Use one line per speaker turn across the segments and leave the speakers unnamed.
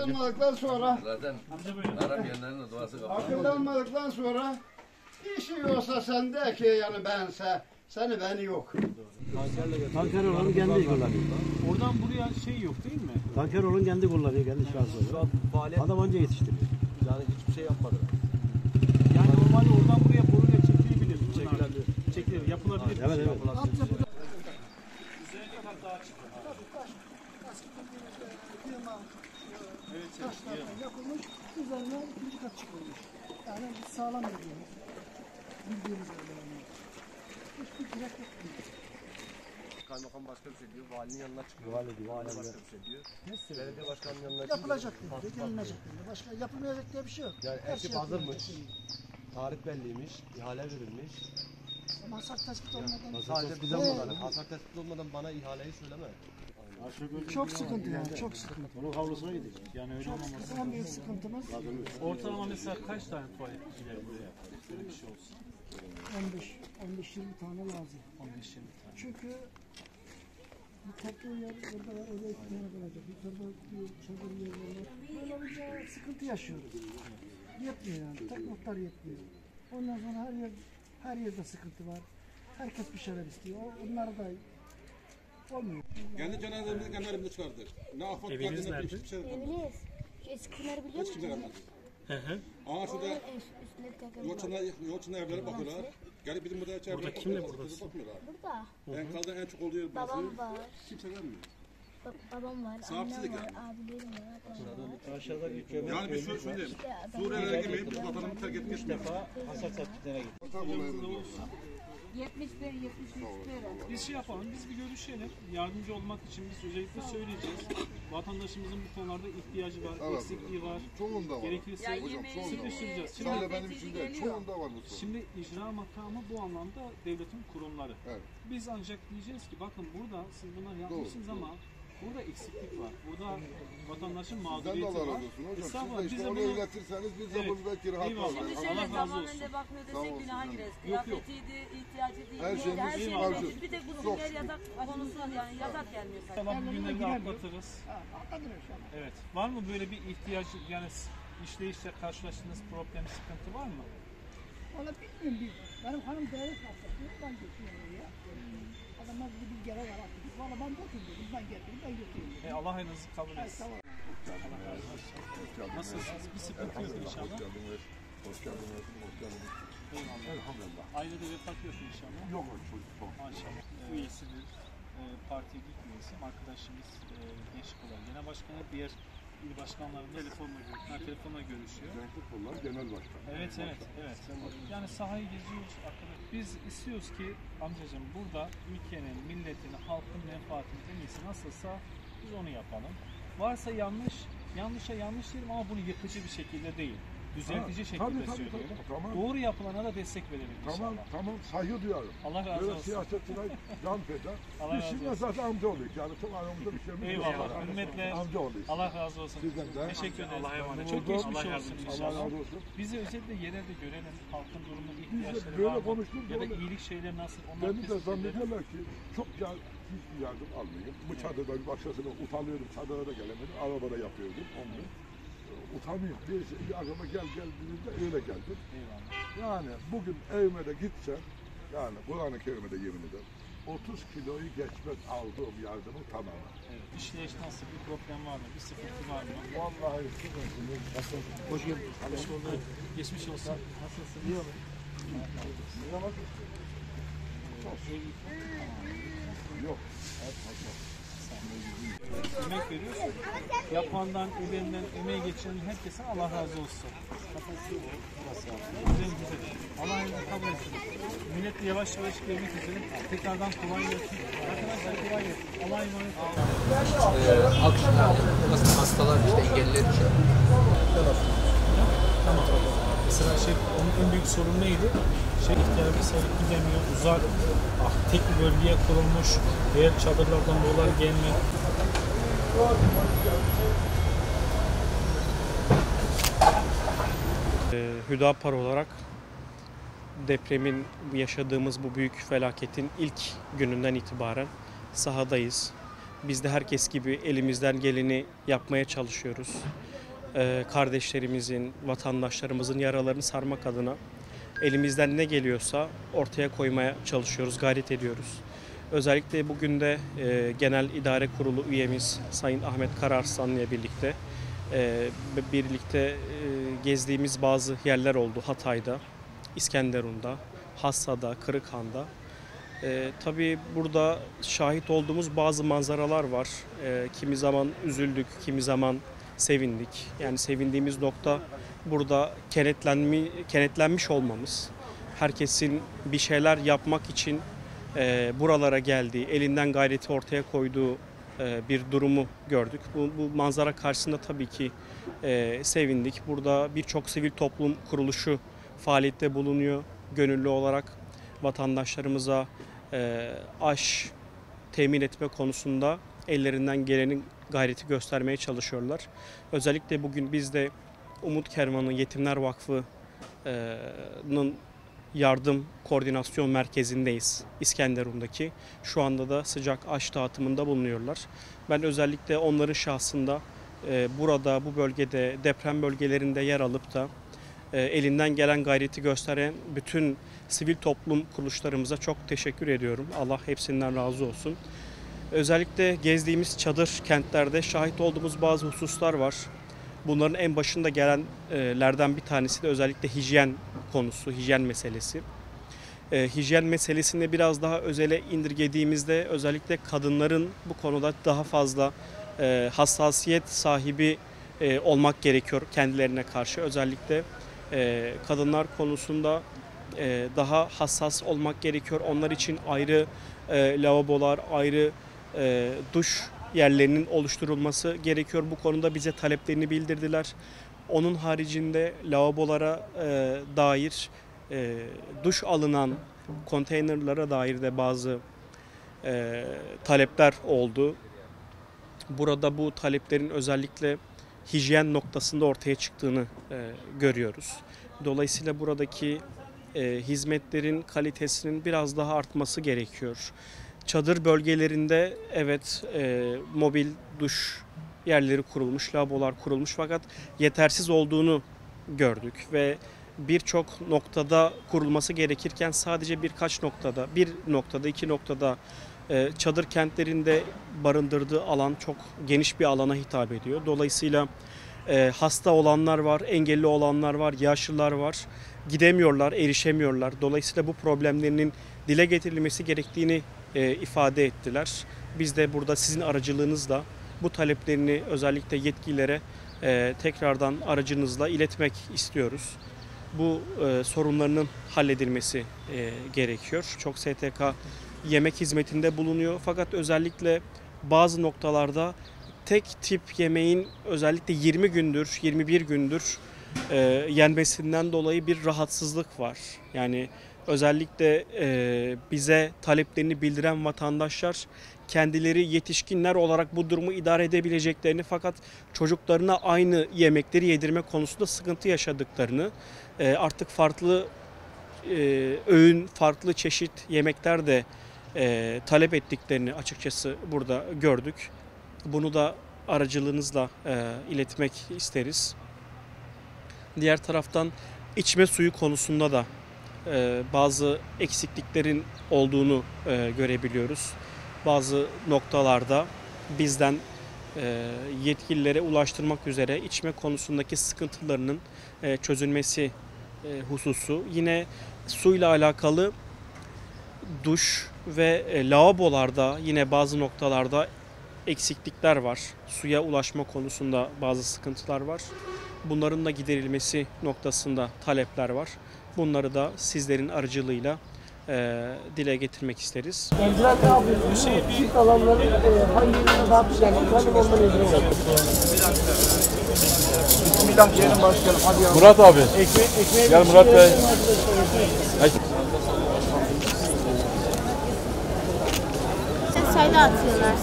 almadıktan sonra
zaten aramayanların duası kapalı.
akıllanmadıktan sonra işi olsa sende ki yani bense seni beni yok.
Tanker olan kendi kullanıyor.
Oradan buraya şey yok değil mi?
Tanker olan kendi kullanıyor, kendi şahsı. Adam önce yetiştiriyor.
Yani hiçbir şey yapmadı.
Yani normalde oradan buraya boruyla çekilebilir. Çekilebilir. Yapılabilir.
Evet, evet.
Üzerine kadar daha çıkıyor.
Taşlarla yapılmış, üzerine ikinci kat çıkılmış. Yani sağlam yapıyoruz. Bildiğimiz öyle yani. Hiçbir direk yok.
Kaymakam başka bir şey diyor, valinin yanına çıkıyor.
Vali
başka bir şey diyor. Belediye başkanının yanına çıkıyor.
Yapılacak dedi, gelinecek dedi. Başka yapılmayacak diye bir şey yok.
Yani
Her
ekip
şey
hazırmış. Tarih belliymiş, ihale verilmiş.
Ama hasar tespit olmadan
Sadece bize olmadan, hasar tespit olmadan bana ihaleyi söyleme.
çok sıkıntı yani, çok sıkıntı.
Onun havlusuna gidecek.
Yani öyle olmaması.
En büyük sıkıntımız
Ortalama mesela kaç tane tuvalet gider buraya? Böyle bir şey olsun.
15-20 tane lazım.
15-20 tane.
Çünkü bir toplu yer orada var, orada iki tane kalacak. Bir torba bir çadır yerleri var. Böyle olunca sıkıntı yaşıyoruz. Yetmiyor yani, tek noktalar yetmiyor. Ondan sonra her yerde sıkıntı var. Herkes bir şeyler istiyor. Onlar da olmuyor.
Kendi cenazemizi kendi elimizde çıkardık. Ne afet
Eviniz nerede?
hiçbir şey yapmadık.
Evliyiz. Şu eskiler biliyor
Hiç kimse
musun?
kalmadı. Aa şurada
Üstüne takım
yolçunlar evlere bakıyorlar. Gelip bizim burada içeride
Burada kimle buradasın?
bakmıyorlar.
Burada.
Enkazda en çok olduğu yer burası.
Babam var.
Kimse gelmiyor.
Babam var.
Sahipsizlik
Annem var.
yani.
Abilerim var. Ablam var.
Aşağıda yüklemek
Yani biz şöyle diyeyim. Suriyelilere girmeyip biz vatanımızı terk etmek istiyoruz.
hasar tespitine gidiyor.
71, 73 lira.
Biz şey yapalım, biz bir görüşelim. Yardımcı olmak için biz özellikle söyleyeceğiz. Vatandaşımızın bu konularda ihtiyacı var, eksikliği var.
Çoğunda var.
Gerekirse
Ya yemeği,
sıkıştıracağız.
Sadece benim için değil, çoğunda var bu sorun.
Şimdi icra makamı bu anlamda devletin kurumları.
Evet.
Biz ancak diyeceğiz ki bakın burada siz bunlar yapmışsınız ama burada eksiklik var. Burada vatandaşın
Sizden de
mağduriyeti
Allah
var.
razı olsun hocam. Siz
Estağfurullah,
de
biz
işte
de
onu
bunu-
öğretirseniz biz de
Evet.
bunu belki rahat
Eyvallah.
alırız.
Şimdi
Allah
şöyle
razı
zamanında
olsun.
bakmıyor
Sağ
desek
olsun
günaha
canım.
gireriz.
Yok, yok.
Kıyafetiydi, ihtiyacıydı.
Her şeyimiz
her şey
mevcut.
mevcut. Bir tek bu
Çok
yer
şükür.
yatak konusu yani yatak gelmiyor sadece.
İnşallah bu günleri atlatırız.
Anladım inşallah.
Evet. Var mı böyle bir ihtiyaç yani işleyişle karşılaştığınız problem, sıkıntı var mı?
Valla bilmiyorum. Benim hanım devlet hastası. Ben götürüyorum oraya. Adamlar dedi bir kere var artık. Valla ben götürdüm. Ben getirdim. Ben götürdüm.
Allah hayrınızı kabul etsin.
Tamam.
Nasılsınız? Bir sıkıntı yok inşallah.
Hoş geldiniz.
Eyvallah.
Elhamdülillah.
Ailede vefat yok inşallah.
Yok çocuk çok.
Maşallah. Üyesidir. Parti üyesiyim. Arkadaşımız Gençlik Kolları Genel Başkanı. Diğer il başkanlarımız telefonla görüşüyor.
Gençlik Kolları Genel Başkanı.
Evet. Yani sahayı geziyoruz arkadaşlar. Biz istiyoruz ki amcacığım burada ülkenin, milletin, halkın menfaatinin en iyisi nasılsa biz onu yapalım. Varsa yanlışa yanlış diyelim ama bunu yıkıcı bir şekilde değil. Düzeltici şekilde söylüyorum.
Tamam.
Doğru yapılana da destek verelim inşallah.
Tamam saygı duyarım.
Allah razı
Böyle
olsun.
siyasetçiler can feda.
Allah
Biz
razı
şimdi
olsun.
zaten amca oluyoruz. Yani çok aramızda bir şeyimiz yok.
Eyvallah. Hürmetle.
Amca oluyoruz.
Allah razı olsun.
Sizden de.
Teşekkür ederiz.
Allah'a emanet.
Çok geçmiş
Allah
olsun
Allah
inşallah.
razı olsun.
Bizi özellikle yerelde görelim. Halkın durumu,
Biz
ihtiyaçları
de böyle
var mı?
konuştuk.
Ya da
böyle-
iyilik şeyleri nasıl? Onları
Beni de
tespit edelim.
zannediyorlar ki çok hiçbir yardım almayayım. Bu çadırda bir başkasına utanıyordum. Çadıra da gelemedim. Arabada yapıyordum. Onu. Utanıyorum. Bir aklıma gel dediğinde öyle geldim.
Eyvallah.
Yani bugün evime de gitsem, yani Kur'an-ı Kerim'de yemin ederim, 30 kiloyu geçmez aldığım yardımı tamamen.
Evet. İşleyiş nasıl? Bir problem var mı? Bir sıkıntı var mı?
Vallahi sıkıntı.
Hoş geldin.
Hoş bulduk. Geçmiş olsun. Nasılsın? İyi olun.
Yok.
Emek veriyorsun. Yapandan, edenden, emeği geçiren herkese Allah razı olsun. Güzel. Allah hayırlı kabul etsin. Millet de yavaş yavaş gelmek üzere. Tekrardan kolay gelsin. Arkadaşlar kolay gelsin. Allah'a emanet olun.
Hastalar işte engelliler için.
Tamam. Mesela onun en büyük sorun neydi? İhtiyacı sayıp gidemiyor, uzak, tek bir bölgeye kurulmuş, diğer çadırlardan dolar gelmek. Hüdapar olarak depremin yaşadığımız bu büyük felaketin ilk gününden itibaren sahadayız. Biz de herkes gibi elimizden geleni yapmaya çalışıyoruz.
kardeşlerimizin, vatandaşlarımızın yaralarını sarmak adına elimizden ne geliyorsa ortaya koymaya çalışıyoruz, gayret ediyoruz. Özellikle bugün de Genel İdare Kurulu üyemiz Sayın Ahmet Kararslan'la birlikte gezdiğimiz bazı yerler oldu. Hatay'da, İskenderun'da, Hassa'da, Kırıkhan'da. Tabii burada şahit olduğumuz bazı manzaralar var. Kimi zaman üzüldük, kimi zaman sevindik. Yani sevindiğimiz nokta burada kenetlenmiş olmamız. Herkesin bir şeyler yapmak için buralara geldiği, elinden gayreti ortaya koyduğu bir durumu gördük. Bu manzara karşısında tabii ki sevindik. Burada birçok sivil toplum kuruluşu faaliyette bulunuyor. Gönüllü olarak vatandaşlarımıza aş temin etme konusunda ellerinden gelenin gayreti göstermeye çalışıyorlar. Özellikle bugün biz de Umut Kervanı Yetimler Vakfı'nın yardım koordinasyon merkezindeyiz İskenderun'daki. Şu anda da sıcak aş dağıtımında bulunuyorlar. Ben özellikle onların şahsında burada, bu bölgede, deprem bölgelerinde yer alıp da elinden gelen gayreti gösteren bütün sivil toplum kuruluşlarımıza çok teşekkür ediyorum. Allah hepsinden razı olsun. Özellikle gezdiğimiz çadır kentlerde şahit olduğumuz bazı hususlar var. Bunların en başında gelenlerden bir tanesi de özellikle hijyen konusu, hijyen meselesi. Hijyen meselesini biraz daha özele indirgediğimizde özellikle kadınların bu konuda daha fazla hassasiyet sahibi olmak gerekiyor kendilerine karşı. Özellikle kadınlar konusunda daha hassas olmak gerekiyor. Onlar için ayrı lavabolar, ayrı duş yerlerinin oluşturulması gerekiyor. Bu konuda bize taleplerini bildirdiler. Onun haricinde lavabolara dair, duş alınan konteynerlara dair de bazı talepler oldu. Burada bu taleplerin özellikle hijyen noktasında ortaya çıktığını görüyoruz. Dolayısıyla buradaki hizmetlerin kalitesinin biraz daha artması gerekiyor. Çadır bölgelerinde evet mobil duş yerleri kurulmuş, lavabolar kurulmuş fakat yetersiz olduğunu gördük ve birçok noktada kurulması gerekirken sadece birkaç noktada, iki noktada çadır kentlerinde barındırdığı alan çok geniş bir alana hitap ediyor. Dolayısıyla hasta olanlar var, engelli olanlar var, yaşlılar var. Gidemiyorlar, erişemiyorlar. Dolayısıyla bu problemlerinin dile getirilmesi gerektiğini ifade ettiler. Biz de burada sizin aracılığınızla bu taleplerini özellikle yetkililere tekrardan aracınızla iletmek istiyoruz. Bu sorunlarının halledilmesi gerekiyor. Çok STK yemek hizmetinde bulunuyor fakat özellikle bazı noktalarda tek tip yemeğin özellikle 20 gündür, 21 gündür yenmesinden dolayı bir rahatsızlık var. Yani özellikle bize taleplerini bildiren vatandaşlar kendileri yetişkinler olarak bu durumu idare edebileceklerini fakat çocuklarına aynı yemekleri yedirme konusunda sıkıntı yaşadıklarını, artık farklı öğün, farklı çeşit yemekler de talep ettiklerini açıkçası burada gördük. Bunu da aracılığınızla iletmek isteriz. Diğer taraftan içme suyu konusunda da bazı eksikliklerin olduğunu görebiliyoruz. Bazı noktalarda bizden yetkililere ulaştırmak üzere içme konusundaki sıkıntılarının çözülmesi hususu. Yine suyla alakalı duş ve lavabolarda yine bazı noktalarda eksiklikler var. Suya ulaşma konusunda bazı sıkıntılar var. Bunların da giderilmesi noktasında talepler var. Bunları da sizlerin aracılığıyla dile getirmek isteriz.
Evciler ne yapıyorsunuz? Çift alanların hangilerine dağıtacağını tanım ondan ediyorlar.
Bismillah diyelim başlayalım. Hadi ya.
Murat abi.
Ekmeği
Gel Murat Bey.
Sayda atıyorlar.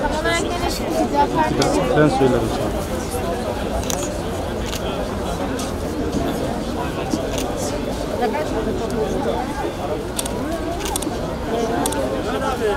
Tam olarak ne çıkacak?
Ben söylerim sana.
Evet.